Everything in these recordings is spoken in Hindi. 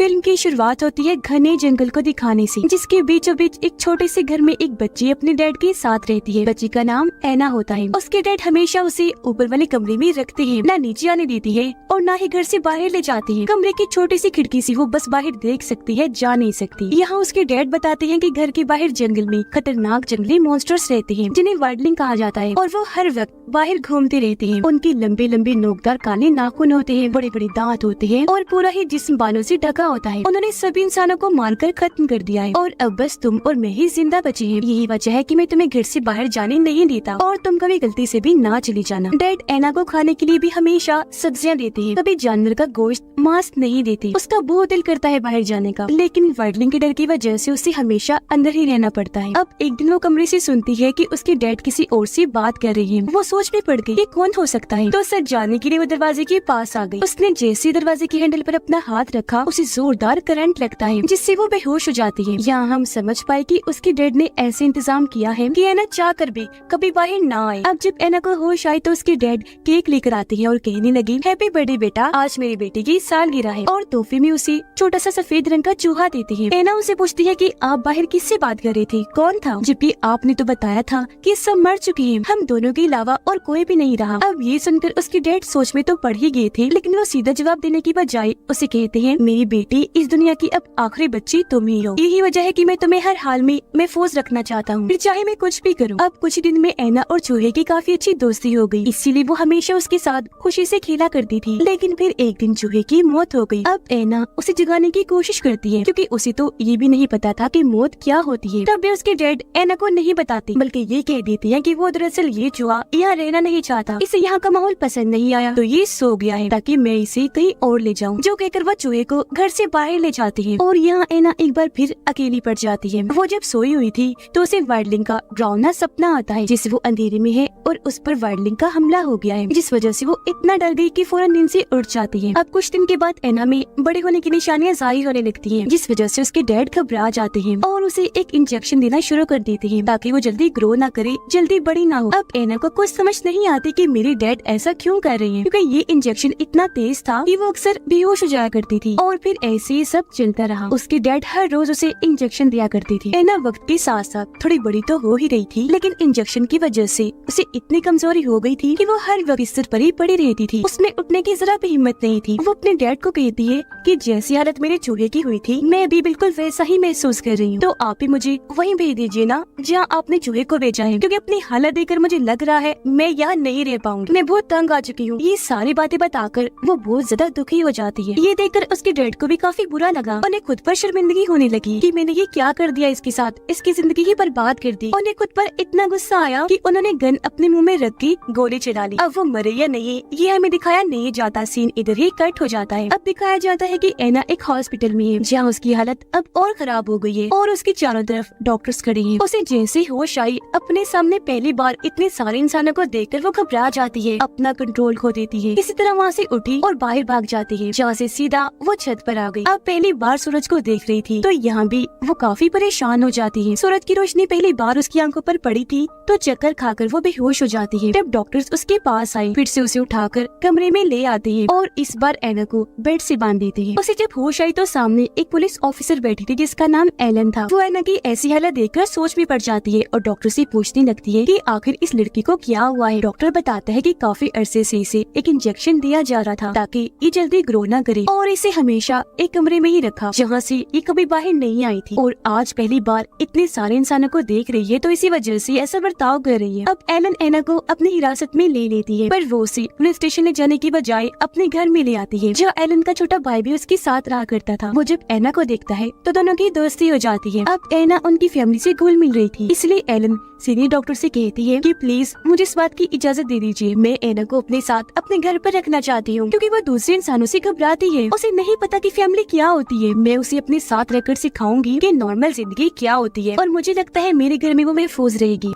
फिल्म की शुरुआत होती है घने जंगल को दिखाने से, जिसके बीचों बीच एक छोटे से घर में एक बच्ची अपने डैड के साथ रहती है। बच्ची का नाम ऐना होता है। उसके डैड हमेशा उसे ऊपर वाले कमरे में रखते हैं, ना नीचे आने देती है और ना ही घर से बाहर ले जाती है। कमरे की छोटी सी खिड़की से वो बस बाहर देख सकती है, जा नहीं सकती। यहाँ उसके डैड बताते हैं कि घर के बाहर जंगल में खतरनाक जंगली मॉन्स्टर्स रहते हैं, जिन्हें वाइल्डलिंग कहा जाता है, और वो हर वक्त बाहर घूमते रहते हैं। उनके लंबे लंबे नोकदार काले नाखून होते हैं, बड़े बड़े दांत होते हैं और पूरा ही जिस्म बालों से ढका होता है। उन्होंने सभी इंसानों को मारकर खत्म कर दिया है और अब बस तुम और मैं ही जिंदा बचे हैं। यही वजह है कि मैं तुम्हें घर से बाहर जाने नहीं देता और तुम कभी गलती से भी ना चली जाना। डैड ऐना को खाने के लिए भी हमेशा सब्जियां देते हैं, कभी जानवर का गोश्त मांस नहीं देते। उसका बहुत दिल करता है बाहर जाने का, लेकिन वाइल्डलिंग के डर की वजह से उसे हमेशा अंदर ही रहना पड़ता है। अब एक दिन वो कमरे से सुनती है कि उसके डैड किसी और से बात कर रही है। वो सोच में पड़ गई, ये कौन हो सकता है। तो सच जानने के लिए वो दरवाजे के पास आ गई। उसने जैसे दरवाजे के हैंडल पर अपना हाथ रखा, उसे जोरदार करंट लगता है, जिससे वो बेहोश हो जाती है। यहाँ हम समझ पाए कि उसके डैड ने ऐसे इंतजाम किया है कि ऐना चाह कर भी कभी बाहर ना आए। अब जब ऐना को होश आई तो उसके डैड केक लेकर आते हैं और कहने लगी, हैप्पी बर्थडे बेटा, आज मेरी बेटी की सालगिरह है, और तोहफे में उसे छोटा सा सफेद रंग का चूहा देती है। ऐना उनसे पूछती है कि आप बाहर किससे बात कर रहे थे, कौन था, जबकि आपने तो बताया था कि सब मर चुके हैं, हम दोनों के अलावा और कोई भी नहीं रहा। अब ये सुनकर उसके डैड सोच में तो पड़ ही गए थे, लेकिन वो सीधा जवाब देने की बजाय उसे कहते हैं, मेरी बेटी, इस दुनिया की अब आखिरी बच्ची तुम ही हो। यही वजह है कि मैं तुम्हें हर हाल में महफूज रखना चाहता हूँ, फिर चाहे मैं कुछ भी करूँ। अब कुछ दिन में ऐना और चूहे की काफी अच्छी दोस्ती हो गई, इसीलिए वो हमेशा उसके साथ खुशी से खेला करती थी। लेकिन फिर एक दिन चूहे की मौत हो गई। अब ऐना उसे जगाने की कोशिश करती है, क्योंकि उसे तो ये भी नहीं पता था कि मौत क्या होती है। तब भी उसके डैड ऐना को नहीं बताते, बल्कि ये कह देती है कि वो दरअसल ये चूहा यहाँ रहना नहीं चाहता, इसे यहाँ का माहौल पसंद नहीं आया, तो ये सो गया है ताकि मैं इसे कहीं और ले जाऊँ। जो कहकर वो चूहे को घर से बाहर ले जाती है और यहाँ ऐना एक बार फिर अकेली पड़ जाती है। वो जब सोई हुई थी तो उसे वाइल्डलिंग का डरावना सपना आता है, जिससे वो अंधेरे में है और उस पर वाइल्डलिंग का हमला हो गया है, जिस वजह से वो इतना डर गई कि फौरन नींद से उठ जाती है। अब कुछ दिन के बाद ऐना में बड़े होने की निशानियां जाहिर होने लगती हैं, जिस वजह से उसके डैड घबरा जाते हैं और उसे एक इंजेक्शन देना शुरू कर देते हैं ताकि वो जल्दी ग्रो ना करे, जल्दी बड़ी ना हो। अब ऐना को कुछ समझ नहीं आती कि मेरे डैड ऐसा क्यों कर रहे हैं, क्योंकि ये इंजेक्शन इतना तेज था कि वो अक्सर बेहोश हो जाया करती थी। और फिर ऐसे ही सब चलता रहा। उसके डैड हर रोज उसे इंजेक्शन दिया करती थी। ऐना वक्त के साथ साथ थोड़ी बड़ी तो हो ही रही थी, लेकिन इंजेक्शन की वजह से उसे इतनी कमजोरी हो गई थी कि वो हर वक्त बिस्तर पर ही पड़ी रहती थी। उसमें उठने की जरा भी हिम्मत नहीं थी। वो अपने डैड को कहती है कि जैसी हालत मेरे चूहे की हुई थी, मैं भी बिल्कुल वैसा ही महसूस कर रही हूँ, तो आप ही मुझे वहीं भेज दीजिए ना जहाँ आपने चूहे को भेजा है, क्योंकि अपनी हालत देखकर मुझे लग रहा है मैं यहाँ नहीं रह पाऊंगी, मैं बहुत तंग आ चुकी हूँ। ये सारी बातें बताकर वो बहुत ज्यादा दुखी हो जाती है। ये देखकर उसके डैड को भी काफी बुरा लगा। उन्हें खुद पर शर्मिंदगी होने लगी कि मैंने ये क्या कर दिया इसके साथ, इसकी जिंदगी ही बर्बाद कर दी। उन्हें खुद पर इतना गुस्सा आया कि उन्होंने गन अपने मुंह में रख के गोली चला ली। अब वो मरे या नहीं ये हमें दिखाया नहीं जाता, सीन इधर ही कट हो जाता है। अब दिखाया जाता है कि ऐना एक हॉस्पिटल में है, जहाँ उसकी हालत अब और खराब हो गई है और उसके चारों तरफ डॉक्टर्स खड़े हैं। उसे जैसे होश आई, अपने सामने पहली बार इतने सारे इंसानों को देखकर वो घबरा जाती है, अपना कंट्रोल खो देती है। इसी तरह वहाँ से उठी और बाहर भाग जाती है, जहाँ से सीधा वो छत पर आ गई। अब पहली बार सूरज को देख रही थी, तो यहाँ भी वो काफी परेशान हो जाती है। सूरज की रोशनी पहली बार उसकी आंखों पर पड़ी थी, तो चक्कर खाकर वो बेहोश हो जाती है। तब डॉक्टर्स उसके पास आए, फिर से उसे उठाकर कमरे में ले आते हैं और इस बार ऐना को बेड से बांध देते हैं। उसे जब होश आई तो सामने एक पुलिस ऑफिसर बैठी थी, जिसका नाम एलन था। वो ऐना की ऐसी हालत देखकर सोच में पड़ जाती है और डॉक्टर से पूछने लगती है कि आखिर इस लड़की को क्या हुआ है। डॉक्टर बताता है कि काफी अरसे से इसे एक इंजेक्शन दिया जा रहा था ताकि ये जल्दी ग्रो न करे, और इसे हमेशा एक कमरे में ही रखा जहाँ से ये कभी बाहर नहीं आई थी, और आज पहली बार इतने सारे इंसानों को देख रही है, तो इसी वजह से ऐसा बर्ताव कर रही है। अब एलन ऐना को अपनी हिरासत में ले लेती है, पर वो उसे पुलिस स्टेशन ले जाने की बजाय अपने घर में ले आती है, जहाँ एलन का छोटा भाई भी उसके साथ रहा करता था। वो जब ऐना को देखता है तो दोनों की दोस्ती हो जाती है। अब ऐना उनकी फैमिली से घुल मिल रही थी, इसलिए एलन सीनियर डॉक्टर से कहती है कि प्लीज मुझे इस बात की इजाजत दे दीजिए, मैं ऐना को अपने साथ अपने घर पर रखना चाहती हूँ, क्योंकि वो दूसरे इंसानों से घबराती है। उसे नहीं पता कि फैमिली क्या होती है। मैं उसे अपने साथ रहकर सिखाऊंगी कि नॉर्मल जिंदगी क्या होती है, और मुझे लगता है मेरे घर में वो महफूज रहेगी।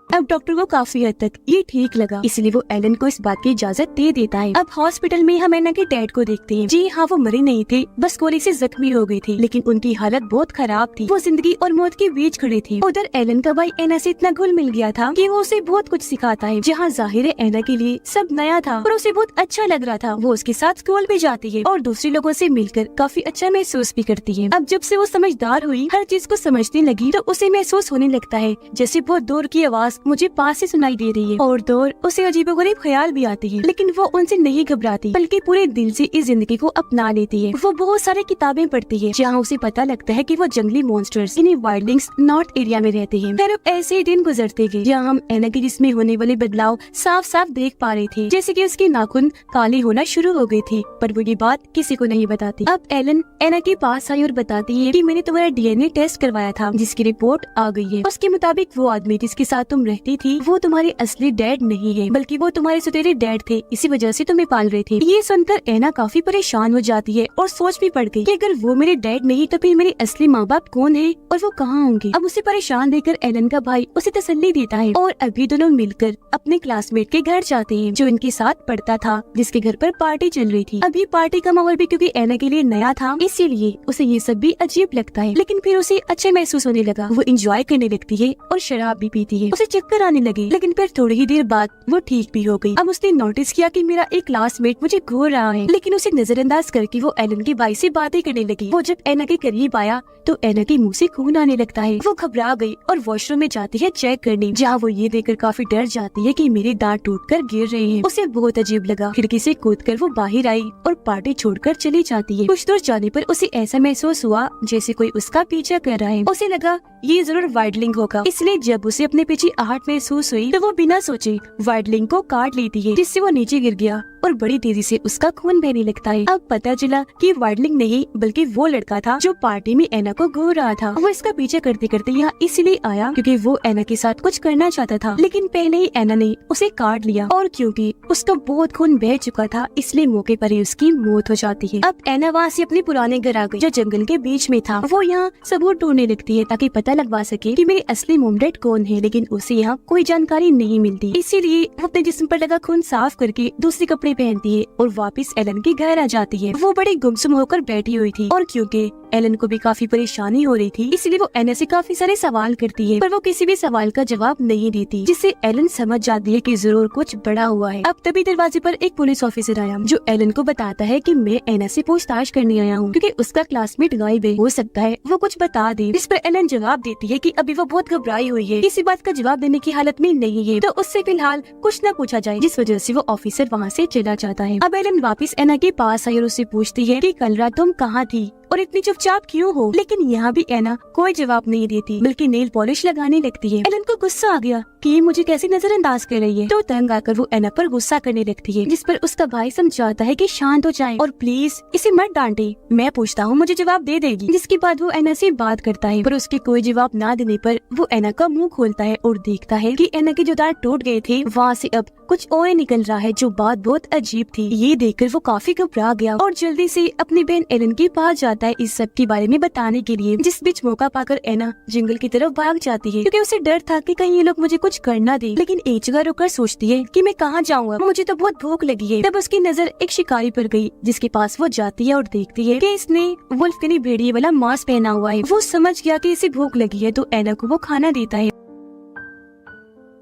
अब डॉक्टर को काफी हद तक ये ठीक लगा, इसलिए वो एलन को इस बात की इजाजत दे देता है। अब हॉस्पिटल में हम एना के डैड को देखते हैं। जी हाँ, वो मरे नहीं थे, बस गोली से जख्मी हो गई थी, लेकिन उनकी हालत बहुत खराब थी। वो जिंदगी और मौत के बीच खड़े थे। उधर एलन का भाई एना से इतना घुल मिल गया था कि वो उसे बहुत कुछ सिखाता है। जहाँ जाहिर है एना के लिए सब नया था और उसे बहुत अच्छा लग रहा था। वो उसके साथ स्कूल भी जाती है और दूसरे लोगों से मिलकर काफी अच्छा महसूस भी करती है। अब जब से वो समझदार हुई, हर चीज को समझने लगी, तो उसे महसूस होने लगता है जैसे बहुत दूर की आवाज मुझे पास से सुनाई दे रही है और दूर उसे अजीबोगरीब ख्याल भी आती है। लेकिन वो उनसे नहीं घबराती, बल्कि पूरे दिल से इस जिंदगी को अपना लेती है। वो बहुत सारी किताबें पढ़ती है, जहाँ उसे पता लगता है कि वो जंगली मॉन्स्टर्स यानी वाइल्डलिंग्स नॉर्थ एरिया में रहते हैं। फिर अब ऐसे ही दिन गुजरते गए, जहाँ हम एना के जिस्म में होने वाले बदलाव साफ साफ देख पा रहे थे, जैसे कि उसके नाखून काले होना शुरू हो गए थे, पर वो ये बात किसी को नहीं बताती। अब एलन एना के पास आई और बताती है कि मैंने तुम्हारा डीएनए टेस्ट करवाया था, जिसकी रिपोर्ट आ गई है। उसके मुताबिक वो आदमी जिसके साथ तुम रहती थी, वो तुम्हारे असली डैड नहीं है, बल्कि वो तुम्हारे सौतेले डैड थे, इसी वजह से तुम्हें पाल रहे थे। ये सुनकर एना काफी परेशान हो जाती है और सोच भी पड़ गई कि अगर वो मेरे डैड नहीं तो फिर मेरे असली माँ बाप कौन है और वो कहाँ होंगे। अब उसे परेशान देखकर एलन का भाई उसे तसल्ली देता है और अभी दोनों मिलकर अपने क्लासमेट के घर जाते हैं, जो इनके साथ पढ़ता था, जिसके घर पर पार्टी चल रही थी। अभी पार्टी का माहौल भी क्योंकि एना के लिए नया था, इसीलिए उसे ये सब भी अजीब लगता है, लेकिन फिर उसे अच्छा महसूस होने लगा। वो एंजॉय करने लगती है और शराब भी पीती है। उसे चक्कर आने लगे, लेकिन फिर थोड़ी ही देर बाद वो ठीक भी हो गई। अब उसने नोटिस किया कि मेरा एक क्लासमेट मुझे घूर रहा है, लेकिन उसे नजरअंदाज करके वो एलन के भाई से बातें करने लगी। वो जब एना के करीब आया तो एना के मुंह से खून आने लगता है। वो घबरा गई और वॉशरूम में जाती है चेक करने, जहाँ वो ये देखकर काफी डर जाती है कि मेरे दांत टूटकर गिर रहे हैं। उसे बहुत अजीब लगा। खिड़की से कूदकर वो बाहर आई और पार्टी छोड़कर चली जाती है। कुछ दूर जाने पर उसे ऐसा महसूस हुआ जैसे कोई उसका पीछा कर रहा है। उसे लगा ये जरूर वाइल्डलिंग होगा, इसलिए जब उसे अपने पीछे आहट महसूस हुई तो वो बिना सोचे वाइल्डलिंग को काट लेती है, जिससे वो नीचे गिर गया और बड़ी तेजी से उसका खून बहने लगता है। अब पता चला कि वाइल्डलिंग नहीं बल्कि वो लड़का था जो पार्टी में एना को घूर रहा था। वो इसका पीछे करते करते यहाँ इसलिए आया क्योंकि वो एना के साथ कुछ करना चाहता था, लेकिन पहले ही एना ने उसे काट लिया और क्योंकि उसका बहुत खून बह चुका था, इसलिए मौके पर ही उसकी मौत हो जाती है। अब एना वहाँ से अपने पुराने घर आ गई, जो जंगल के बीच में था। वो यहाँ सबूत ढूंढने लगती है ताकि पता लगवा सके कि मेरे असली मॉम डैड कौन है, लेकिन उसे यहाँ कोई जानकारी नहीं मिलती। इसीलिए वो अपने जिस्म पर लगा खून साफ करके दूसरे कपड़े पहनती है और वापस एलन के घर आ जाती है। वो बड़ी गुमसुम होकर बैठी हुई थी और क्योंकि एलन को भी काफी परेशानी हो रही थी, इसलिए वो एना से काफी सारे सवाल करती है, पर वो किसी भी सवाल का जवाब नहीं देती, जिससे एलन समझ जाती है कि जरूर कुछ बड़ा हुआ है। अब तभी दरवाजे पर एक पुलिस ऑफिसर आया, जो एलन को बताता है कि मैं एना से पूछताछ करने आया हूँ क्योंकि उसका क्लासमेट गायब है, हो सकता है वो कुछ बता दे। इस पर एलन जवाब देती है कि अभी वो बहुत घबराई हुई है, किसी बात का जवाब देने की हालत में नहीं है, तो उससे फिलहाल कुछ न पूछा जाए, जिस वजह से वो ऑफिसर वहाँ से चला जाता है। अब एलन वापस एना के पास आई और उससे पूछती है कि कल रात तुम कहाँ थी और इतनी चुपचाप क्यों हो, लेकिन यहाँ भी एना कोई जवाब नहीं देती बल्कि नेल पॉलिश लगाने लगती है। एलन को गुस्सा आ गया कि ये मुझे कैसे नजरअंदाज कर रही है, तो तंग आकर वो एना पर गुस्सा करने लगती है, जिस पर उसका भाई समझाता है कि शांत हो जाए और प्लीज इसे मत डांटे, मैं पूछता हूँ मुझे जवाब दे देगी। जिसके बाद वो एना से बात करता है, पर उसके कोई जवाब ना देने पर वो एना का मुंह खोलता है और देखता है कि एना के जो दांत टूट गए थे वहाँ से अब कुछ और निकल रहा है, जो बात बहुत अजीब थी। ये देखकर वो काफी घबरा गया और जल्दी से अपनी बहन एलन के पास जाता है इस सब के बारे में बताने के लिए। जिस बीच मौका पाकर एना जंगल की तरफ भाग जाती है क्योंकि उसे डर था कि कहीं ये लोग मुझे कुछ करना दे, लेकिन एक जगह रुककर सोचती है कि मैं कहाँ जाऊँगा, मुझे तो बहुत भूख लगी है। तब उसकी नजर एक शिकारी पर गई, जिसके पास वो जाती है और देखती है कि इसने वुल्फ यानी भेड़िए वाला मास्क पहना हुआ है। वो समझ गया कि इसे भूख लगी है, तो एना को वो खाना देता है।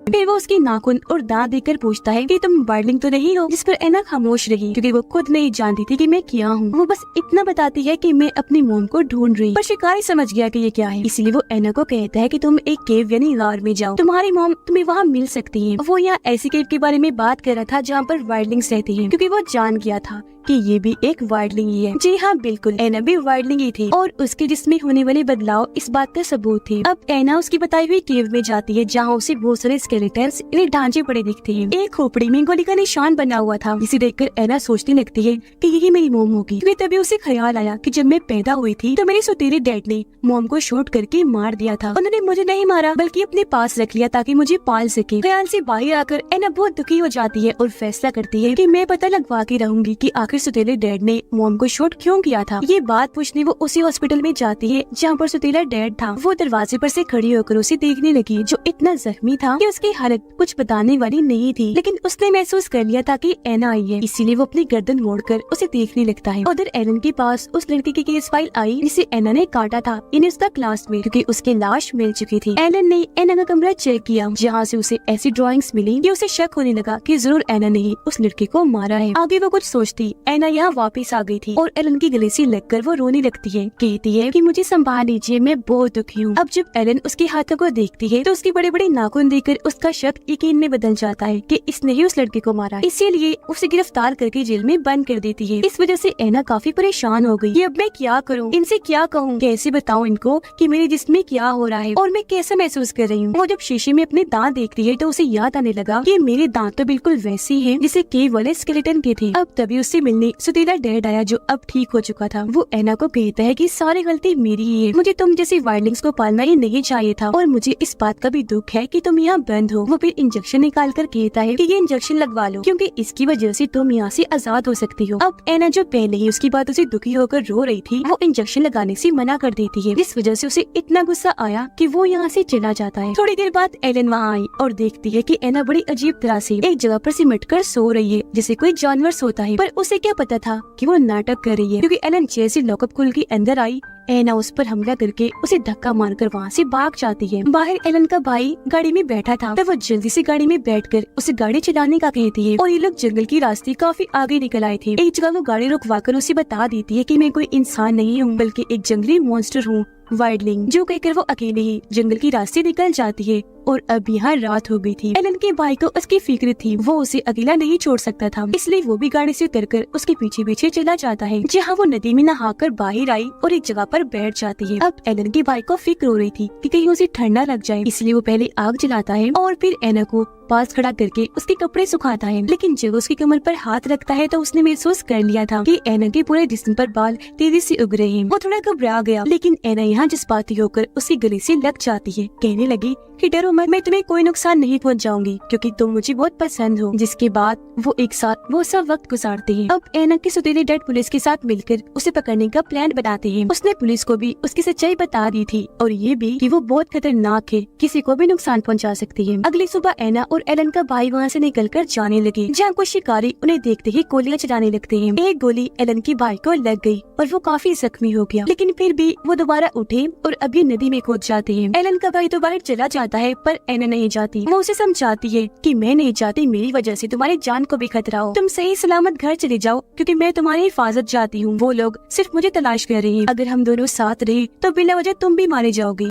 फिर वो उसकी नाखून और दांत देखकर पूछता है कि तुम वाइल्डलिंग तो नहीं हो, जिस पर एना खामोश रही क्योंकि वो खुद नहीं जानती थी कि मैं क्या हूँ। वो बस इतना बताती है कि मैं अपनी मोम को ढूंढ रही, पर शिकारी समझ गया कि ये क्या है, इसलिए वो एना को कहता है कि तुम एक केव यानी गार में जाओ, तुम्हारी मोम तुम्हें वहाँ मिल सकती है। वो यहाँ ऐसी केव के बारे में बात कर रहा था जहाँ पर वाइल्डलिंग्स रहती है, क्योंकि वो जान गया था कि ये भी एक वाइल्डलिंग ही है। जी हाँ, बिल्कुल, एना भी वाइल्डलिंग ही थी और उसके जिस्म होने वाले बदलाव इस बात का सबूत थे। अब एना उसकी बताई हुई केव में जाती है, जहाँ उसे बहुत सारे स्केलेटन्स यानी ढांचे पड़े दिखते हैं। एक खोपड़ी में गोली का निशान बना हुआ था, जिसे देखकर एना सोचने लगती है कि यही मेरी मोम होगी। तभी उसे ख्याल आया कि जब मैं पैदा हुई थी तो मेरे सौतेले डैड ने मोम को शूट करके मार दिया था। उन्होंने मुझे नहीं मारा बल्कि अपने पास रख लिया ताकि मुझे पाल सके। ख्याल से बाहर आकर एना बहुत दुखी हो जाती है और फैसला करती है कि मैं पता लगवा के रहूंगी कि आखिर आखिर सुतीले डैड ने मॉम को शूट क्यों किया था। ये बात पूछने वो उसी हॉस्पिटल में जाती है जहाँ पर सुतीला डैड था। वो दरवाजे पर से खड़ी होकर उसे देखने लगी, जो इतना जख्मी था कि उसकी हालत कुछ बताने वाली नहीं थी। लेकिन उसने महसूस कर लिया था कि एना आई है, इसीलिए वो अपनी गर्दन मोड़कर उसे देखने लगता है। उधर एलन के पास उस लड़के की केस फाइल आई जिसे एना ने काटा था इन उसका क्लास में, क्योंकि उसकी लाश मिल चुकी थी। एलन ने एना का कमरा चेक किया, जहाँ से उसे ऐसी ड्राइंग्स मिली कि उसे शक होने लगा कि जरूर एना ने ही उस लड़के को मारा है। आगे वो कुछ सोचती एना यहाँ वापस आ गई थी और एलन की गले से लगकर वो रोने लगती है। कहती है कि मुझे संभाल लीजिए, मैं बहुत दुखी हूँ। अब जब एलन उसके हाथों को देखती है तो उसके बड़े बड़े नाखून देखकर उसका शक यकीन में बदल जाता है कि इसने ही उस लड़के को मारा। इसीलिए उसे गिरफ्तार करके जेल में बंद कर देती है। इस वजह से एना काफी परेशान हो गई। अब मैं क्या करूँ, इनसे क्या कहूँ, कैसे बताऊँ इनको कि मेरे जिस्म में क्या हो रहा है और मैं कैसे महसूस कर रही हूँ। वो जब शीशे में अपने दांत देखती है तो उसे याद आने लगा कि मेरे दांत तो बिल्कुल वैसे ही हैं जिसे केव वाले स्केलेटन के थे। अब तभी उससे मिलने सुतीला डैड आया, जो अब ठीक हो चुका था। वो एना को कहता है कि सारी गलती मेरी ही है, मुझे तुम जैसी वाइल्डलिंग्स को पालना ही नहीं चाहिए था और मुझे इस बात का भी दुख है कि तुम यहाँ बंद हो। वो फिर इंजेक्शन निकाल कर कहता है कि ये इंजेक्शन लगवा लो, क्योंकि इसकी वजह से तुम यहाँ से आजाद हो सकती हो। अब एना जो पहले ही उसकी बातों से दुखी होकर रो रही थी, वो इंजेक्शन लगाने से मना कर देती है, जिस वजह से उसे इतना गुस्सा आया कि वो यहाँ से चला जाता है। थोड़ी देर बाद एलन वहाँ आई और देखती है कि एना बड़ी अजीब तरह से एक जगह पर सिमट कर सो रही है, जैसे कोई जानवर सोता है। पर उसे क्या पता था कि वो नाटक कर रही है, क्योंकि एलन जैसे लॉकअप खुल के अंदर आई, एना उस पर हमला करके उसे धक्का मारकर वहाँ से भाग जाती है। बाहर एलन का भाई गाड़ी में बैठा था, तब वो जल्दी से गाड़ी में बैठकर उसे गाड़ी चलाने का कहती है और ये लोग जंगल की रास्ते काफी आगे निकल आए थे। एक जगह वो गाड़ी रुकवाकर उसे बता देती है कि मैं कोई इंसान नहीं हूँ, बल्कि एक जंगली मॉन्स्टर हूँ, वाइल्डलिंग। जो कहकर वो अकेले ही जंगल की रास्ते निकल जाती है और अब यहाँ रात हो गई थी। एलन के भाई को उसकी फिक्र थी, वो उसे अकेला नहीं छोड़ सकता था, इसलिए वो भी गाड़ी से उतरकर उसके पीछे पीछे चला जाता है, जहाँ वो नदी में नहाकर बाहर आई और एक जगह पर बैठ जाती है। अब एलन के भाई को फिक्र हो रही थी कि कहीं उसे ठंडा लग जाए, इसलिए वो पहले आग जलाता है और फिर एना को पास खड़ा करके उसके कपड़े सुखाता है। लेकिन जब उसकी कमर पर हाथ रखता है तो उसने महसूस कर लिया था कि एना के पूरे जिस्म पर बाल तेजी से उग रहे हैं। वो थोड़ा घबरा गया, लेकिन एना यहाँ जज्बाती होकर उसके गले से लग जाती है। कहने लगी कि डरो मत, मैं तुम्हें कोई नुकसान नहीं पहुंचाऊंगी, क्योंकि तुम मुझे बहुत पसंद हो। जिसके बाद वो एक साथ वो सब वक्त गुजारते हैं। अब एना के सुतीले डैड पुलिस के साथ मिलकर उसे पकड़ने का प्लान बनाते हैं। उसने पुलिस को भी उसकी सच्चाई बता दी थी और ये भी कि वो बहुत खतरनाक है, किसी को भी नुकसान पहुंचा सकती है। अगली सुबह एना और एलन का भाई वहाँ से निकलकर जाने लगे, जहाँ कुछ शिकारी उन्हें देखते ही गोलियां चलाने लगते हैं। एक गोली एलन के भाई को लग गई और वो काफी जख्मी हो गया, लेकिन फिर भी वो दोबारा उठे और अभी नदी में कूद जाते हैं। एलन का भाई तो बाहर चला जाता है, पर एना नहीं जाती। वो उसे समझाती है कि मैं नहीं चाहती मेरी वजह से तुम्हारी जान को भी खतरा हो, तुम सही सलामत घर चले जाओ, क्योंकि मैं तुम्हारी हिफाजत चाहती हूँ। वो लोग सिर्फ मुझे तलाश कर रहे हैं, अगर हम दोनों साथ रहे तो बिना वजह तुम भी मारे जाओगे।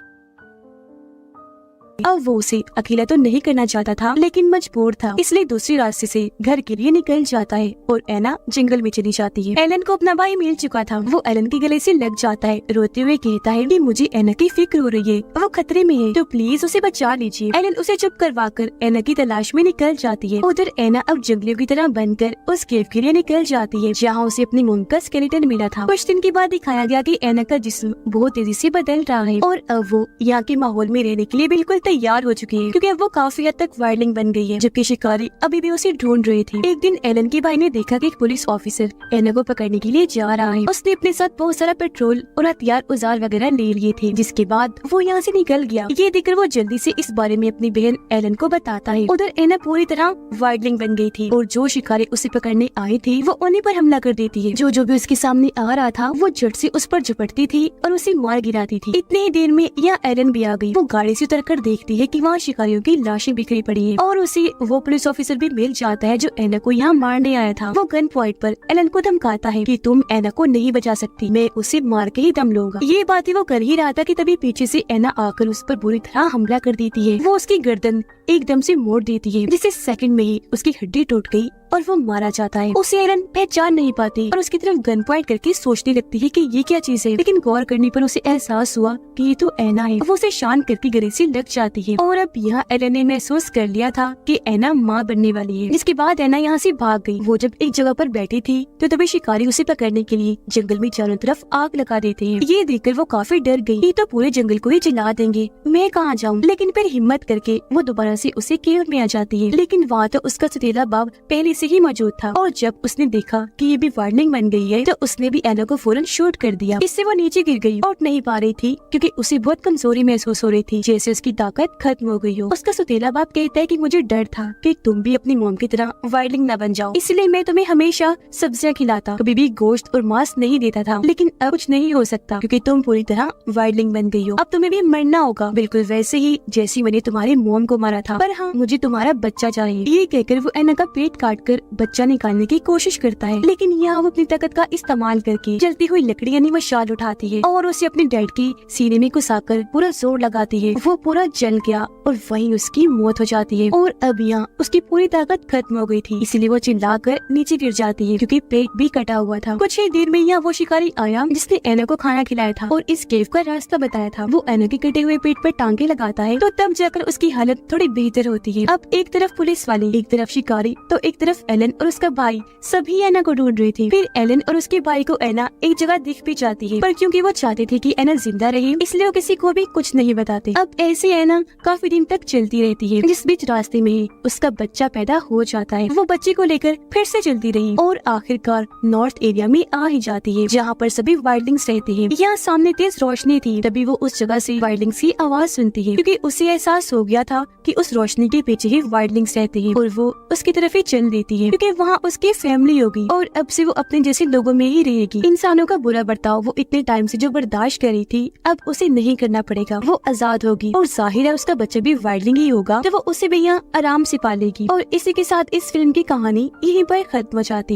अब वो उसे अकेला तो नहीं करना चाहता था, लेकिन मजबूर था, इसलिए दूसरी रास्ते से घर के लिए निकल जाता है और एना जंगल में चली जाती है। एलन को अपना भाई मिल चुका था, वो एलन के गले से लग जाता है, रोते हुए कहता है कि मुझे एना की फिक्र हो रही है, वो खतरे में है, तो प्लीज उसे बचा लीजिए। एलन उसे चुप करवाकर एना की तलाश में निकल जाती है। उधर एना अब जंगलियों की तरह बनकर उस केव के लिए निकल जाती है, जहाँ उसे अपनी मॉम का स्केलेटन मिला था। कुछ दिन के बाद दिखाया गया कि एना का जिस्म बहुत तेजी से बदल रहा है और अब वो यहाँ के माहौल में रहने के लिए बिल्कुल तैयार हो चुकी है, क्योंकि अब वो काफी हद तक वाइल्डलिंग बन गई है, जबकि शिकारी अभी भी उसे ढूंढ रहे थे। एक दिन एलन के भाई ने देखा कि एक पुलिस ऑफिसर एना को पकड़ने के लिए जा रहा है। उसने अपने साथ बहुत सारा पेट्रोल और हथियार औजार वगैरह ले लिए थे, जिसके बाद वो यहाँ से निकल गया। ये देखकर वो जल्दी से इस बारे में अपनी बहन एलन को बताता है। उधर एना पूरी तरह वाइल्डलिंग बन गई थी और जो शिकारी उसे पकड़ने आए थे वो उन्हीं पर हमला कर देती है। जो भी उसके सामने आ रहा था वो झट से उस पर झपटती थी और उसे मार गिराती थी। इतनी ही देर में यहाँ एलन भी आ गई। वो गाड़ी से उतरकर देखती है कि वहाँ शिकारियों की लाशें बिखरी पड़ी है और उसे वो पुलिस ऑफिसर भी मिल जाता है जो एना को यहाँ मारने आया था। वो गन पॉइंट पर एलन को धमकाता है कि तुम एना को नहीं बचा सकती, मैं उसे मार के ही दम लूंगा। ये बातें वो कर ही रहा था कि तभी पीछे से एना आकर उस पर बुरी तरह हमला कर देती है। वो उसकी गर्दन एकदम से मोड़ देती है, जिससे सेकंड में ही उसकी हड्डी टूट गई और वो मारा जाता है। उसे एलन पहचान नहीं पाती और उसकी तरफ गन पॉइंट करके सोचने लगती है कि ये क्या चीज है, लेकिन गौर करने पर उसे एहसास हुआ कि ये तो एना है। वो उसे शांत करके गले से लग जाती है और अब यहाँ एलन ने महसूस कर लिया था कि एना माँ बनने वाली है। इसके बाद एना यहाँ से भाग गई। वो जब एक जगह पर बैठी थी तो तभी शिकारी उसे पकड़ने के लिए जंगल में चारों तरफ आग लगा देते हैं। ये देखकर वो काफी डर गई, ये तो पूरे जंगल को ही जला देंगे, मैं कहाँ जाऊँ। लेकिन फिर हिम्मत करके वो दोबारा से उसे केव में आ जाती है, लेकिन वहाँ तो उसका सतीला बाप पहले से से ही मौजूद था। और जब उसने देखा कि ये भी वार्डलिंग बन गई है तो उसने भी एना को फौरन शूट कर दिया। इससे वो नीचे गिर गई, उठ नहीं पा रही थी क्योंकि उसे बहुत कमजोरी महसूस हो रही थी, जैसे उसकी ताकत खत्म हो गई हो। उसका सौतेला बाप कहता है कि मुझे डर था कि तुम भी अपनी मॉम की तरह वाइल्डलिंग न बन जाओ, इसलिए मैं तुम्हें हमेशा सब्जियां खिलाता, कभी भी गोश्त और मांस नहीं देता था। लेकिन अब कुछ नहीं हो सकता क्योंकि तुम पूरी तरह वाइल्डलिंग बन गई हो। अब तुम्हें भी मरना होगा, बिल्कुल वैसे ही जैसे मैंने तुम्हारी मॉम को मारा था। पर हाँ, मुझे तुम्हारा बच्चा चाहिए। ये कहकर वो एना का पेट काटकर बच्चा निकालने की कोशिश करता है, लेकिन यहाँ वो अपनी ताकत का इस्तेमाल करके जलती हुई लकड़ी यानी मशाल उठाती है और उसे अपने डैड की सीने में घुसाकर पूरा जोर लगाती है। वो पूरा जल गया और वहीं उसकी मौत हो जाती है। और अब यहाँ उसकी पूरी ताकत खत्म हो गई थी, इसलिए वो चिल्लाकर नीचे गिर जाती है क्योंकि पेट भी कटा हुआ था। कुछ ही देर में यहाँ वो शिकारी आया जिसने एना को खाना खिलाया था और इस केव का रास्ता बताया था। वो एना के कटे हुए पेट पर टांगे लगाता है तो तब जाकर उसकी हालत थोड़ी बेहतर होती है। अब एक तरफ पुलिस वाले, एक तरफ शिकारी, तो एक तरफ एलन और उसका भाई सभी एना को ढूंढ रही थी। फिर एलन और उसके भाई को एना एक जगह दिख भी जाती है, पर क्योंकि वो चाहते थे कि एना जिंदा रहे इसलिए वो किसी को भी कुछ नहीं बताते। अब ऐसे एना काफी दिन तक चलती रहती है, जिस बीच रास्ते में ही उसका बच्चा पैदा हो जाता है। वो बच्चे को लेकर फिर से चलती रही और आखिरकार नॉर्थ एरिया में आ ही जाती है जहाँ पर सभी वाइल्डलिंग्स रहते हैं। यहाँ सामने तेज रोशनी थी, तभी वो उस जगह से वाइल्डलिंग्स की आवाज सुनती है क्योंकि उसे एहसास हो गया था कि उस रोशनी के पीछे ही वाइल्डलिंग्स रहते हैं और वो उसकी तरफ ही चल देती है क्योंकि वहाँ उसकी फैमिली होगी और अब से वो अपने जैसे लोगों में ही रहेगी। इंसानों का बुरा बर्ताव वो इतने टाइम से जो बर्दाश्त कर रही थी अब उसे नहीं करना पड़ेगा। वो आजाद होगी और जाहिर है उसका बच्चा भी वाइल्डलिंग ही होगा तो वो उसे भी यहाँ आराम से पालेगी। और इसी के साथ इस फिल्म की कहानी यहीं पर खत्म हो जाती है।